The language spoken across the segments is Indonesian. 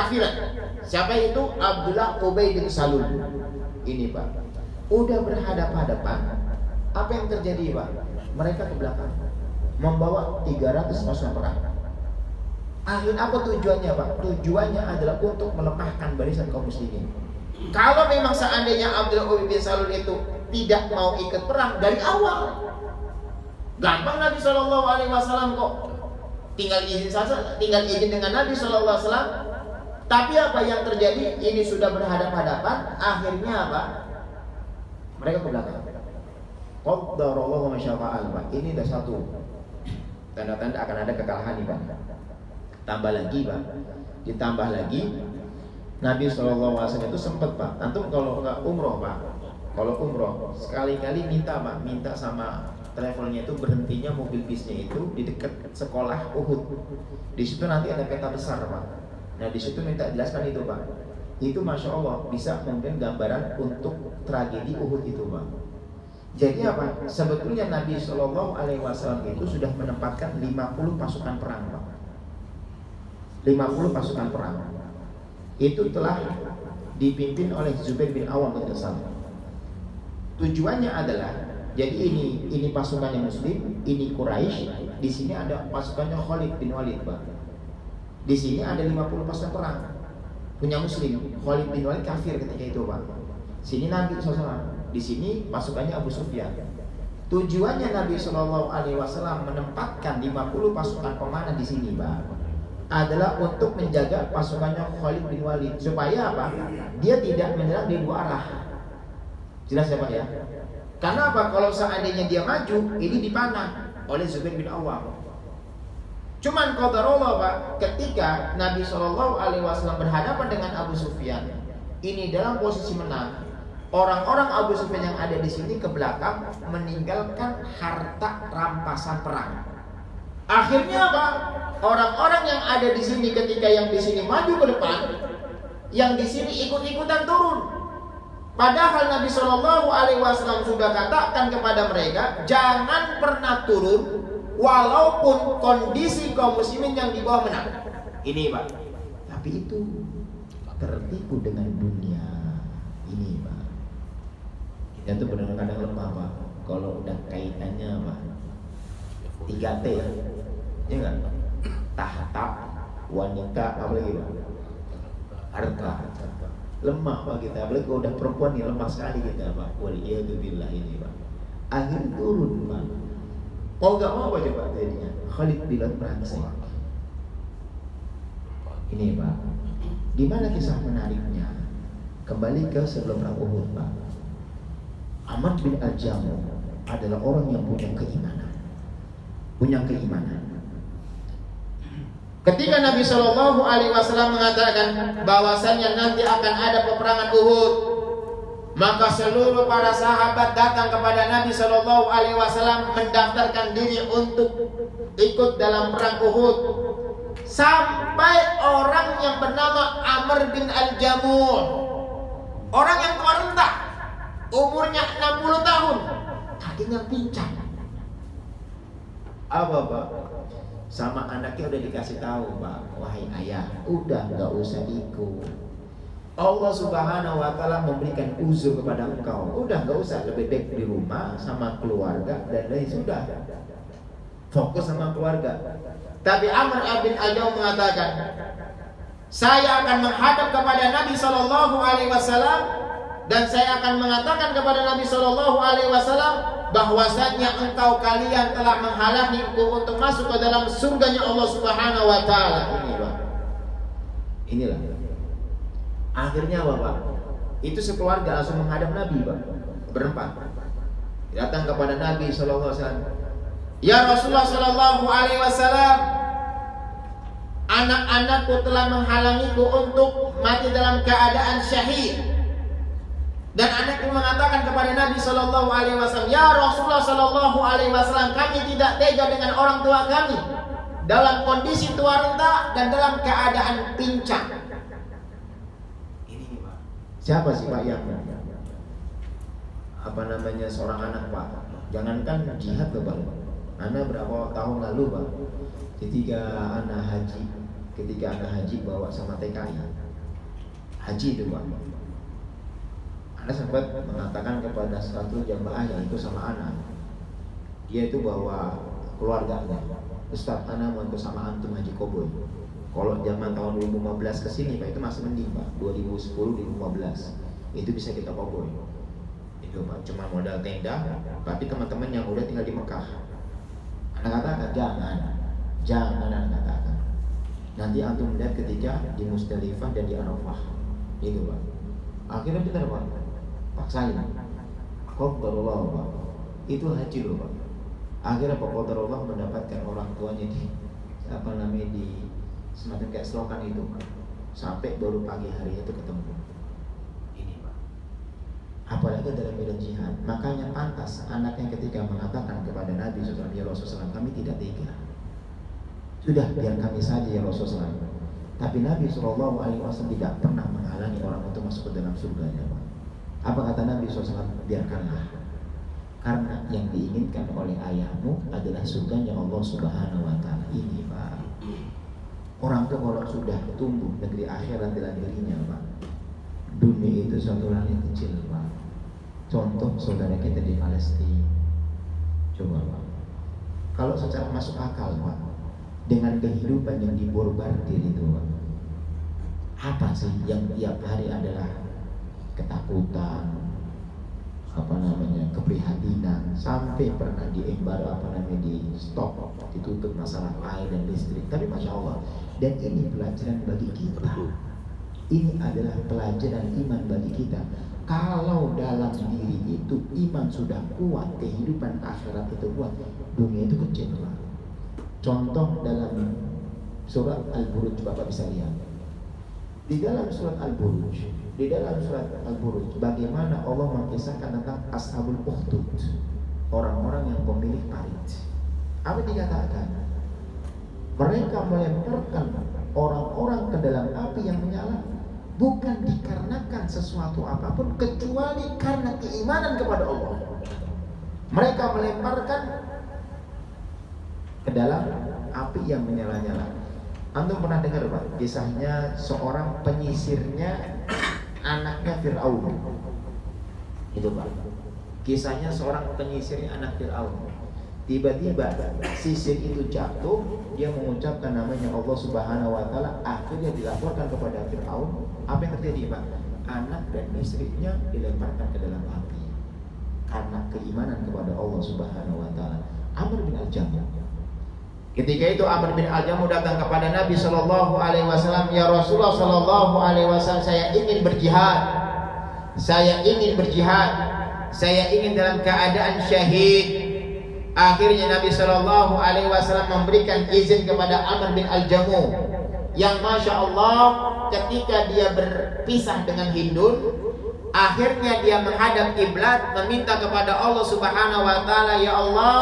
kekafiran. Siapa itu? Abdullah Ubay bin Salul. Ini Pak, udah berhadapan-hadapan. Apa yang terjadi Pak? Mereka ke belakang membawa 300 pasukan perang. Akhirnya apa tujuannya Pak? Tujuannya adalah untuk melemahkan barisan kaum muslimin. Kalau memang seandainya Abdullah Ubay bin Salul itu tidak mau ikut perang dari awal, gampang Nabi SAW kok. Tinggal izin dengan Nabi SAW. Tapi apa yang terjadi? Ini sudah berhadapan-hadapan. Akhirnya apa? Mereka ke belakang. Qaddarallahu ma syaa fa'al. Ini dah satu tanda-tanda akan ada kekalahan nih Pak. Tambah lagi Pak, ditambah lagi Nabi SAW itu sempat Pak. Antum kalau nggak umroh Pak, kalau umroh sekali-kali minta Pak, minta sama travelnya itu berhentinya mobil bisnya itu di dekat sekolah Uhud. Di situ nanti ada peta besar Pak. Nah di situ minta jelaskan itu Pak. Itu Masya Allah bisa mungkin gambaran untuk tragedi Uhud itu Pak. Jadi apa? Sebetulnya Nabi SAW itu sudah menempatkan 50 pasukan perang Pak. 50 pasukan perang. Itu telah dipimpin oleh Zubair bin Awam bin Asad. Tujuannya adalah, jadi ini pasukannya Muslim, ini Quraisy. Di sini ada pasukannya Khalid bin Walid Pak. Di sini ada 50 pasukan perang punya Muslim. Khalid bin Walid kafir ketika itu Pak. Sini Nabi SAW. Di sini pasukannya Abu Sufyan. Tujuannya Nabi SAW menempatkan 50 pasukan pemanah di sini Pak, adalah untuk menjaga pasukannya Khalid bin Walid supaya apa? Dia tidak menyerang di dua arah. Jelas ya Pak ya? Karena apa? Kalau seandainya dia maju, ini dipanah oleh Zubair bin Awam. Cuman qadarullah Pak, ketika Nabi SAW berhadapan dengan Abu Sufyan, ini dalam posisi menang. Orang-orang Abu Sufyan yang ada di sini ke belakang meninggalkan harta rampasan perang. Akhirnya apa? Orang-orang yang ada di sini ketika yang di sini maju ke depan, yang di sini ikut-ikutan turun. Padahal Nabi SAW sudah katakan kepada mereka, jangan pernah turun walaupun kondisi kaum muslimin yang di bawah menang. Ini Pak. Tapi itu tertipu dengan dunia. Ini Pak. Kita tuh benar-benar kadang lemah Pak. Kalau udah kaitannya Pak, 3T ya. Ya enggak? Tahta, wanita, apa lagi Pak? Harta. Lemah Pak kita, apalagi kalau udah perempuan nih lemah sekali kita Pak. Waliyadzubillah ini Pak. Akhirnya turun Pak. Mau gak mau apa coba jadinya? Khalid bilang berangsek. Ini Pak. Di mana kisah menariknya? Kembali ke sebelum perang Uhud Pak. Amr bin Al-Jamuh adalah orang yang punya keimanan. Ketika Nabi SAW mengatakan bahwasannya nanti akan ada peperangan Uhud, maka seluruh para sahabat datang kepada Nabi SAW mendaftarkan diri untuk ikut dalam perang Uhud. Sampai orang yang bernama Amr bin Al-Jamuh, orang yang tua renta, umurnya 60 tahun, kakinya pincang. Apa Pak? Sama anaknya udah dikasih tahu Pak, wahai ayah, udah gak usah ikut. Allah Subhanahu wa Ta'ala memberikan uzur kepada engkau. Udah gak usah, lebih baik di rumah sama keluarga dan lain sudah. Fokus sama keluarga. Tapi Amr bin Al-Jamuh mengatakan, saya akan menghadap kepada Nabi SAW dan saya akan mengatakan kepada Nabi SAW bahwasanya engkau kalian telah menghalangiku untuk masuk ke dalam surganya Allah Subhanahu wa Ta'ala. Inilah. Akhirnya Bapak, itu sekeluarga langsung menghadap Nabi Pak, berempat. Datang kepada Nabi SAW. Ya Rasulullah SAW, anak-anakku telah menghalangiku untuk mati dalam keadaan syahid. Dan anakku mengatakan kepada Nabi SAW, ya Rasulullah SAW, kami tidak tega dengan orang tua kami dalam kondisi tua renta dan dalam keadaan pincang. Ini Pak. Siapa sih Pak yang seorang anak Pak? Jangankan jihad loh Pak. Anak berapa tahun lalu Pak, ketika anak haji ketika anak haji bawa sama TKI. Haji itu Pak. Anda sempat mengatakan kepada satu jamaah yang itu sama anak, dia itu bawa keluarganya, Ustaz, anak mau ikut sama antum haji koboi. Kalau zaman tahun 2015 ke sini Pak, itu masih mending Pak. 2010, 2015 itu bisa kita koboi. Itu Pak, cuma modal tenda. Tapi teman-teman yang udah tinggal di Mekah, anak katakan jangan anak katakan. Nanti antum melihat ketika di Musdalifah dan di Arafah. Itu Pak. Akhirnya benar Pak, paksain. Qadarullah Pak. Itu haji loh Pak. Akhirnya Pak Qadarullah mendapatkan orang tuanya di di semacam kayak selokan itu Pak. Sampai baru pagi hari itu ketemu. Ini Pak. Apalagi dalam medan jihad. Makanya pantas anaknya ketika mengatakan kepada Nabi SAW, ya Rasulullah, kami tidak tega. Sudah biar kami saja ya Rasulullah. Tapi Nabi SAW tidak pernah menghalangi orang untuk masuk ke dalam surganya Pak. Apa kata Nabi SAW? Biarkanlah. Karena yang diinginkan oleh ayahmu adalah surganya Allah Subhanahu wa Ta'ala. Ini Pak. Orang tuh kalau sudah tumbuh negeri akhirat dalam dirinya Pak, dunia itu suatu hal yang kecil Pak. Contoh saudara kita di Palestina. Coba Pak, kalau secara masuk akal Pak, dengan kehidupan yang diborbardir itu Pak, apa sih yang tiap hari adalah ketakutan, keprihatinan, sampai pernah diembargo di stop, ditutup masalah air dan listrik. Tapi Masya Allah, dan ini pelajaran bagi kita. Ini adalah pelajaran iman bagi kita. Kalau dalam diri itu iman sudah kuat, kehidupan akhirat itu kuat, dunia itu kecil Pak. Contoh dalam surat Al-Buruj, Bapak bisa lihat. Di dalam surat Al-Buruj, bagaimana Allah mengisahkan tentang Ashabul Ukhdud, orang-orang yang pemilik parit. Apa dikatakan? Mereka melemparkan orang-orang ke dalam api yang menyala, bukan dikarenakan sesuatu apapun kecuali karena keimanan kepada Allah. Mereka melemparkan ke dalam api yang menyala-nyala. Antum pernah dengar Pak kisahnya seorang penyisirnya anaknya Fir'aun? Itu Pak, kisahnya seorang penyisirnya anak Fir'aun. Tiba-tiba sisir itu jatuh, dia mengucapkan namanya Allah Subhanahu wa Ta'ala. Akhirnya dilaporkan kepada Fir'aun. Apa yang terjadi Pak? Anak dan istrinya dilemparkan ke dalam api karena keimanan kepada Allah Subhanahu wa Ta'ala. Amr bin Al-Jamuh, ketika itu Amr bin Al-Jamuh datang kepada Nabi Shallallahu Alaihi Wasallam, ya Rasulullah Shallallahu Alaihi Wasallam, saya ingin berjihad, saya ingin dalam keadaan syahid. Akhirnya Nabi Shallallahu Alaihi Wasallam memberikan izin kepada Amr bin Al-Jamuh, yang Masya Allah ketika dia berpisah dengan Hindun, akhirnya dia menghadap kiblat, meminta kepada Allah Subhanahu Wa Taala, ya Allah,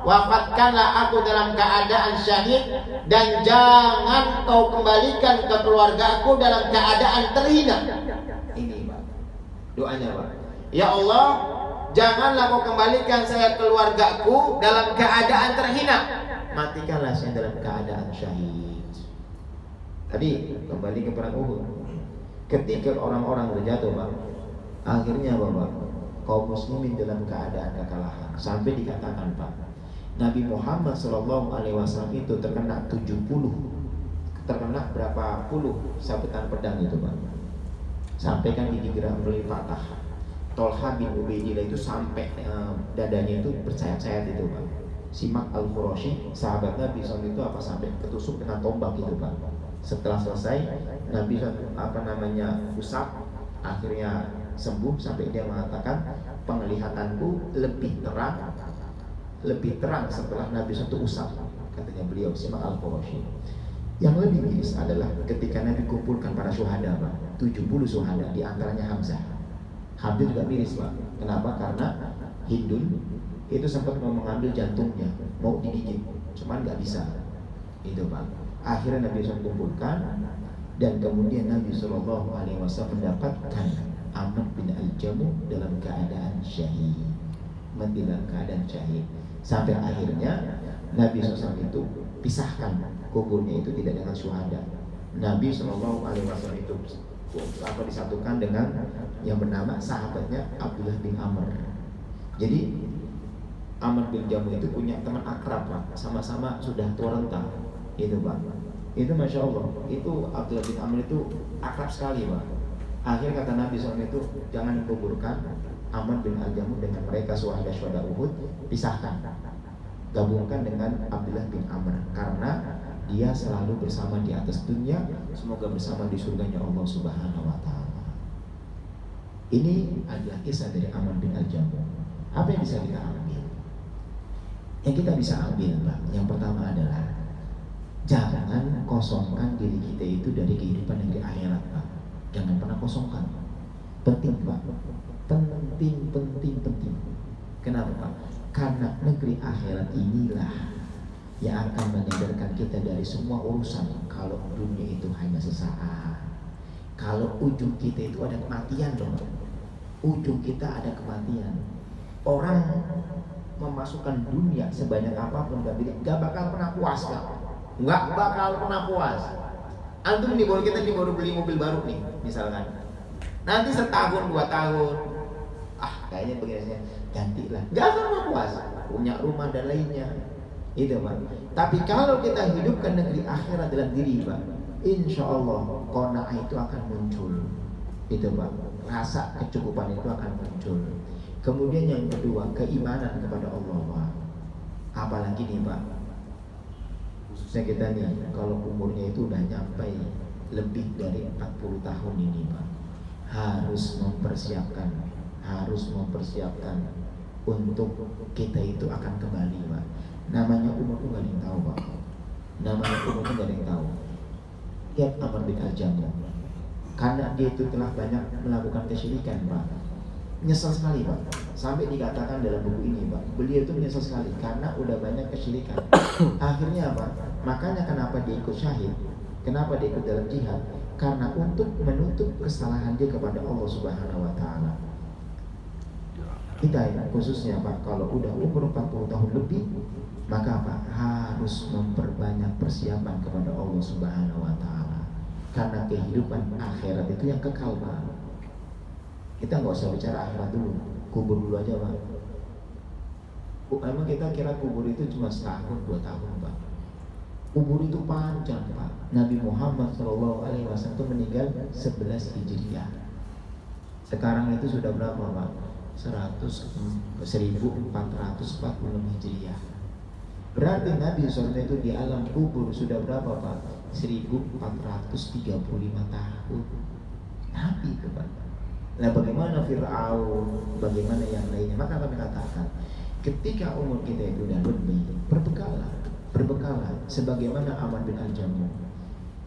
wafatkanlah aku dalam keadaan syahid, dan jangan kau kembalikan ke keluargaku dalam keadaan terhina. Ini Pak, doanya Pak. Ya Allah, janganlah kau kembalikan saya keluargaku dalam keadaan terhina. Matikanlah saya dalam keadaan syahid. Tadi kembali ke perang Uhud. Ketika orang-orang berjatuh Pak, akhirnya Bapak, kaum muslimin dalam keadaan kekalahan. Sampai dikatakan Pak, Nabi Muhammad SAW itu terkena berapa puluh sabetan pedang itu Pak. Sampai kan digerak melalui patah. Tolha bin Ubaidillah itu sampai dadanya itu bersayat-sayat itu Pak. Simak Al-Qurashi, sahabat Nabi SAW itu sampai ketusuk dengan tombak itu Pak. Setelah selesai Nabi usap, akhirnya sembuh, sampai dia mengatakan, penglihatanku lebih terang setelah Nabi SAW usap, katanya beliau. Simak Al-Qurashi. Yang lebih miris adalah ketika Nabi kumpulkan para syuhada Pak, 70 syuhada, di antaranya Hamzah. Hamzah juga miris Pak. Kenapa? Karena Hindun itu sempat mau mengambil jantungnya, mau digigit, cuman nggak bisa. Itu Pak. Akhirnya Nabi SAW kumpulkan, dan kemudian Nabi SAW mendapatkan Amr bin Al-Jamuh dalam keadaan syahid. Mati dalam keadaan syahid. Sampai akhirnya Nabi SAW itu pisahkan kuburnya itu tidak dengan syuhada. Nabi SAW itu disatukan dengan yang bernama sahabatnya Abdullah bin Amr. Jadi Amr bin Jamuh itu punya teman akrab Pak, sama-sama sudah tua renta itu Pak. Itu Masya Allah, itu Abdullah bin Amr itu akrab sekali Pak. Akhir kata Nabi SAW itu jangan kuburkan Amr bin Jamuh dengan mereka syuhada Uhud, pisahkan, gabungkan dengan Abdullah bin Amr karena dia selalu bersama di atas dunia, semoga bersama di surganya Allah Subhanahu wa Ta'ala. Ini adalah kisah dari Amr bin Jamuh. Apa yang bisa kita ambil? Yang kita bisa ambil Pak, yang pertama adalah jangan kosongkan diri kita itu dari kehidupan yang di akhirat Pak. Jangan pernah kosongkan. Penting Pak, penting. Kenapa Pak? Karena negeri akhirat inilah yang akan menyadarkan kita dari semua urusan. Kalau dunia itu hanya sesaat, kalau ujung kita itu ada kematian dong. Ujung kita ada kematian. Orang memasukkan dunia sebanyak apapun gak bakal pernah puas Kak. Gak bakal pernah puas. Antum nih baru beli mobil baru nih misalkan. Nanti setahun 2 tahun kayaknya begini gantilah. Gak akan pernah puas. Punya rumah dan lainnya. Itu Pak. Tapi kalau kita hidupkan negeri akhirat dalam diri Pak, insya Allah qanaah itu akan muncul. Itu Pak. Rasa kecukupan itu akan muncul. Kemudian yang kedua, keimanan kepada Allah Pak. Apalagi nih Pak, khususnya kita nih, kalau umurnya itu udah nyampe lebih dari 40 tahun ini Pak, harus mempersiapkan untuk kita itu akan kembali Pak. Namanya umur itu gak ada yang tahu Pak. Lihat Amr bin Jamuh, karena dia itu telah banyak melakukan kesyirikan Pak, nyesal sekali Pak. Sampai dikatakan dalam buku ini Pak, beliau itu menyesal sekali karena udah banyak kesyirikan. Akhirnya apa? Makanya kenapa dia ikut syahid, kenapa dia ikut dalam jihad? Karena untuk menutup kesalahan dia kepada Allah Subhanahu wa Ta'ala. Kita khususnya Pak, kalau udah umur 40 tahun lebih, maka Pak harus memperbanyak persiapan kepada Allah Subhanahu wa Ta'ala. Karena kehidupan akhirat itu yang kekal Pak. Kita nggak usah bicara akhirat dulu, kubur dulu aja Pak. Emang kita kira kubur itu cuma setahun 2 tahun Pak. Kubur itu panjang Pak. Nabi Muhammad SAW itu meninggal 11 Hijriah. Sekarang itu sudah berapa Pak? 1446 Hijriah. Berarti Nabi SAW itu di alam kubur sudah berapa Pak? 1435 tahun. Nabi itu Pak. Nah bagaimana Fir'aun, bagaimana yang lainnya? Maka kami katakan, ketika umur kita itu udah lebih, berbekalah sebagaimana Amr bin Jamuh.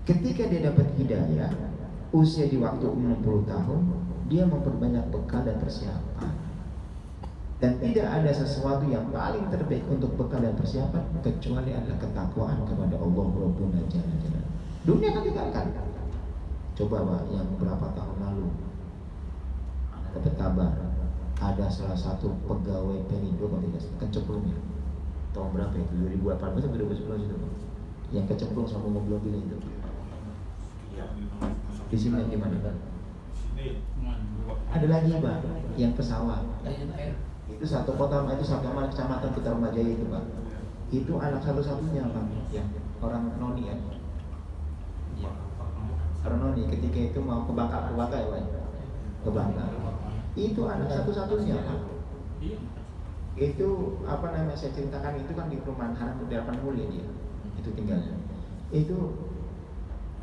Ketika dia dapat hidayah, usia di waktu 60 tahun, dia memperbanyak bekal dan persiapan. Dan tidak ada sesuatu yang paling terbaik untuk bekal dan persiapan kecuali adalah ketakwaan kepada Allah Rabbuna Jalla Jalla. Dunia kan tinggalkan. Coba Pak, yang berapa tahun lalu dapat kabar ada salah satu pegawai Pelindo kecemplung ya. Tahun berapa itu? 2018 atau 2019 itu Pak? Yang kecemplung sama mobil-mobil itu. Di sini di mana Pak? Ada lagi Pak, yang pesawat. Itu satu kota, itu satu kecamatan kita Rumajaya itu Pak. Itu anak satu-satunya Pak, ya, orang noni ya. Orang noni ketika itu mau kebakar ya Pak. Kebakar. Itu anak satu-satunya Pak. Itu apa namanya saya ceritakan itu kan di perumahan Haram Harapan Mulia dia. Itu tinggalnya. Itu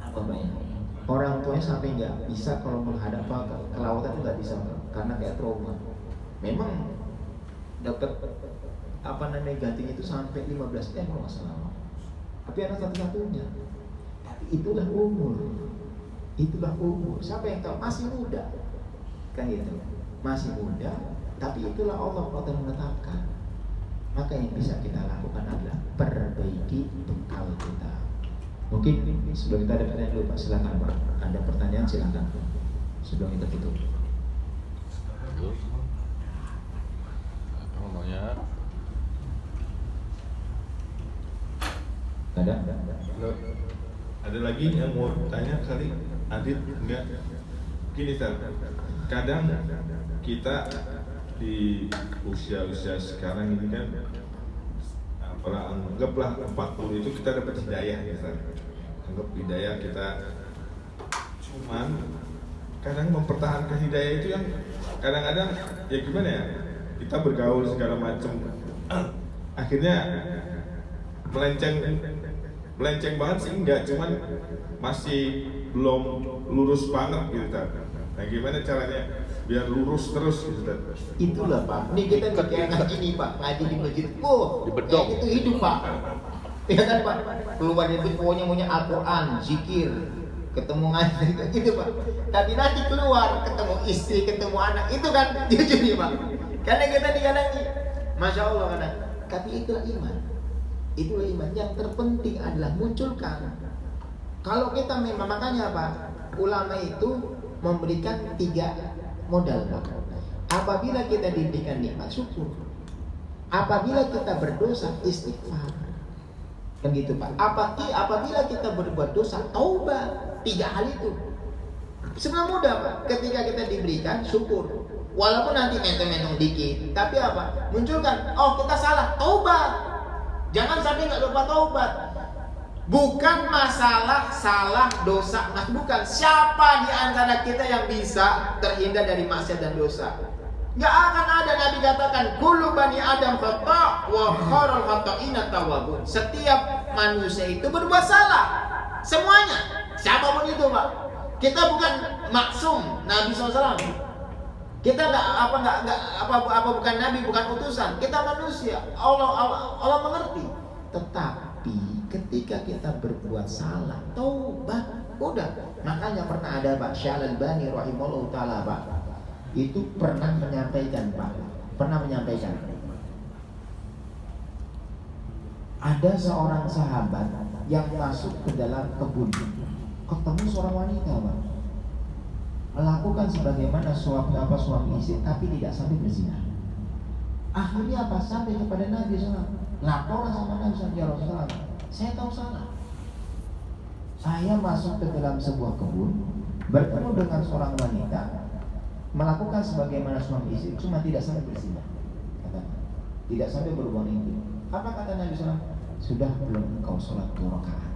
apa Pak ya? Orang tuanya sampai nggak bisa kalau menghadap ke lautan itu nggak bisa karena kayak trauma. Memang dapat apa namanya gantinya itu sampai 15 M kalau nggak salah. Tapi anak satu-satunya. Tapi itulah umur. Siapa yang tahu? Masih muda. Kan gitu. Masih muda. Tapi itulah Allah telah menetapkan. Maka yang bisa kita lakukan adalah perbaiki bekal kita. Mungkin sebelum kita ada pertanyaan dulu Pak, silakan Pak. Ada pertanyaan silakan. Sebelum kita tutup. Apa namanya? Ada? Ada lagi yang mau tanya kali? Adit? Enggak? Gini Sal, kadang kita di usia-usia sekarang ini kan, apalah anggaplah 40 itu kita dapat hidayah ya Sal. Anggap hidayah kita, cuman kadang mempertahankan hidayah itu yang kadang-kadang ya gimana ya, kita bergaul segala macam akhirnya melenceng banget sih enggak, cuman masih belum lurus banget gitu Tad. Nah gimana caranya biar lurus terus gitu Tad? Itulah Pak, ini kita kayak ngaji nih Pak, ngaji di masjid, Di bedok. kayak itu hidup Pak. Ya kan Pak, keluar dari itu pokoknya Al-Quran, zikir, ketemu ngaji gitu Pak. Tapi nanti keluar ketemu istri, ketemu anak, itu kan jujur nih Pak. Karena kita kadang Masya Allah kadang. Tapi itulah iman. Itulah iman. Yang terpenting adalah munculkan. Kalau kita memang, makanya Pak, ulama itu memberikan 3 modal Pak. Apabila kita diberikan nikmat, syukur. Apabila kita berdosa, istighfar. Kan gitu Pak. Apabila kita berbuat dosa, taubat. 3 hal itu. Sebenarnya mudah Pak. Ketika kita diberikan, syukur. Walaupun nanti mentong-mentong dikit, tapi apa? Munculkan, oh kita salah, taubat. Jangan sampai nggak lupa taubat. Bukan masalah salah dosa, bukan. Siapa di antara kita yang bisa terhindar dari maksiat dan dosa? Nggak akan ada. Nabi katakan, kullu bani Adam khata' wa khairul khata'ina tawwabun. Setiap manusia itu berbuat salah, semuanya, siapapun itu Pak. Kita bukan maksum, Nabi SAW. Kita bukan nabi, bukan utusan. Kita manusia. Allah mengerti. Tetapi ketika kita berbuat salah, taubat, udah. Makanya pernah ada Pak Syalbani rahimahullah taala Pak. Itu pernah menyampaikan Pak. Ada seorang sahabat yang masuk ke dalam kebun. Ketemu seorang wanita Pak, melakukan sebagaimana suami istri, tapi tidak sampai berzina. Akhirnya apa? Sampai kepada Nabi SAW. Laporan sama Nabi SAW, ya Rasulullah, saya tahu salah. Saya masuk ke dalam sebuah kebun, bertemu dengan seorang wanita, melakukan sebagaimana suami istri, cuma tidak sampai berzina. Tidak sampai berhubungan intim. Apa kata Nabi SAW? Sudah belum engkau sholat 2 rakaat?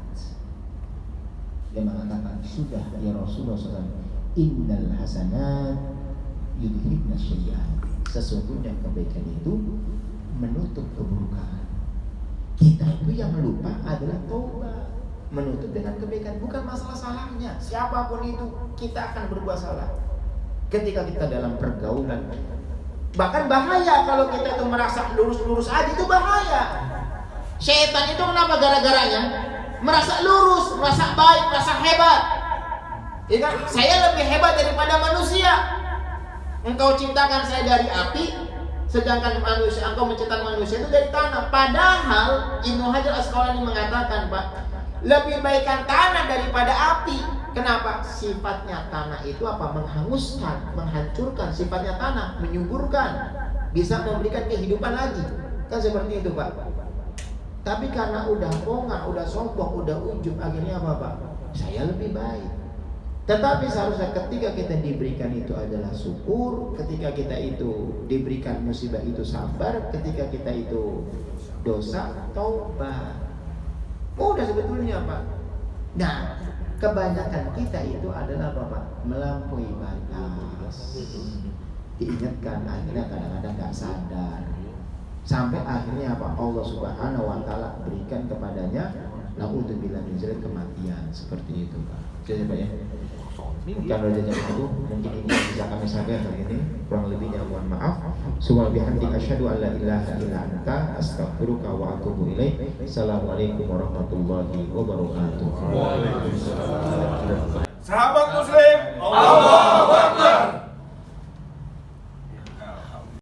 Dia mengatakan, sudah ya Rasulullah SAW. Innal hasanat yudhibna syai'an. Sesungguhnya kebaikan itu menutup keburukan. Kita itu yang lupa adalah taubat, menutup dengan kebaikan. Bukan masalah salahnya, siapapun itu kita akan berbuat salah. Ketika kita dalam pergaulan, bahkan bahaya kalau kita itu merasa lurus-lurus aja, itu bahaya. Syaitan itu kenapa? Gara-garanya merasa lurus, merasa baik, merasa hebat. Ya kan? Saya lebih hebat daripada manusia. Engkau ciptakan saya dari api, sedangkan manusia, engkau menciptakan manusia itu dari tanah. Padahal Ibnu Hajar Asqalani mengatakan Pak, lebih baikkan tanah daripada api. Kenapa? Sifatnya tanah itu apa? Menghanguskan, menghancurkan. Sifatnya tanah menyuburkan, bisa memberikan kehidupan lagi. Kan seperti itu Pak. Tapi karena udah bongkar, udah sombong, udah ujub, akhirnya apa Pak? Saya lebih baik. Tetapi seharusnya ketika kita diberikan itu adalah syukur, ketika kita itu diberikan musibah itu sabar, ketika kita itu dosa, taubat. Udah sebetulnya Pak. Nah, kebanyakan kita itu adalah apa Pak? Melampaui batas. Diingatkan, akhirnya kadang-kadang gak sadar. Sampai akhirnya apa? Allah Subhanahu wa Ta'ala berikan kepadanya na'udzubillah min dzalik, kematian. Seperti itu Pak. Jadi Pak ya. Bukan Raja itu, mungkin ini yang bisa kami sampaikan hari ini. Kurang lebihnya mohon maaf. Subhanallah, asyhadu an la ilaha illa anta, astaghfiruka wa atubu ilaik. Assalamualaikum warahmatullahi wabarakatuh. Sahabat Muslim, Allah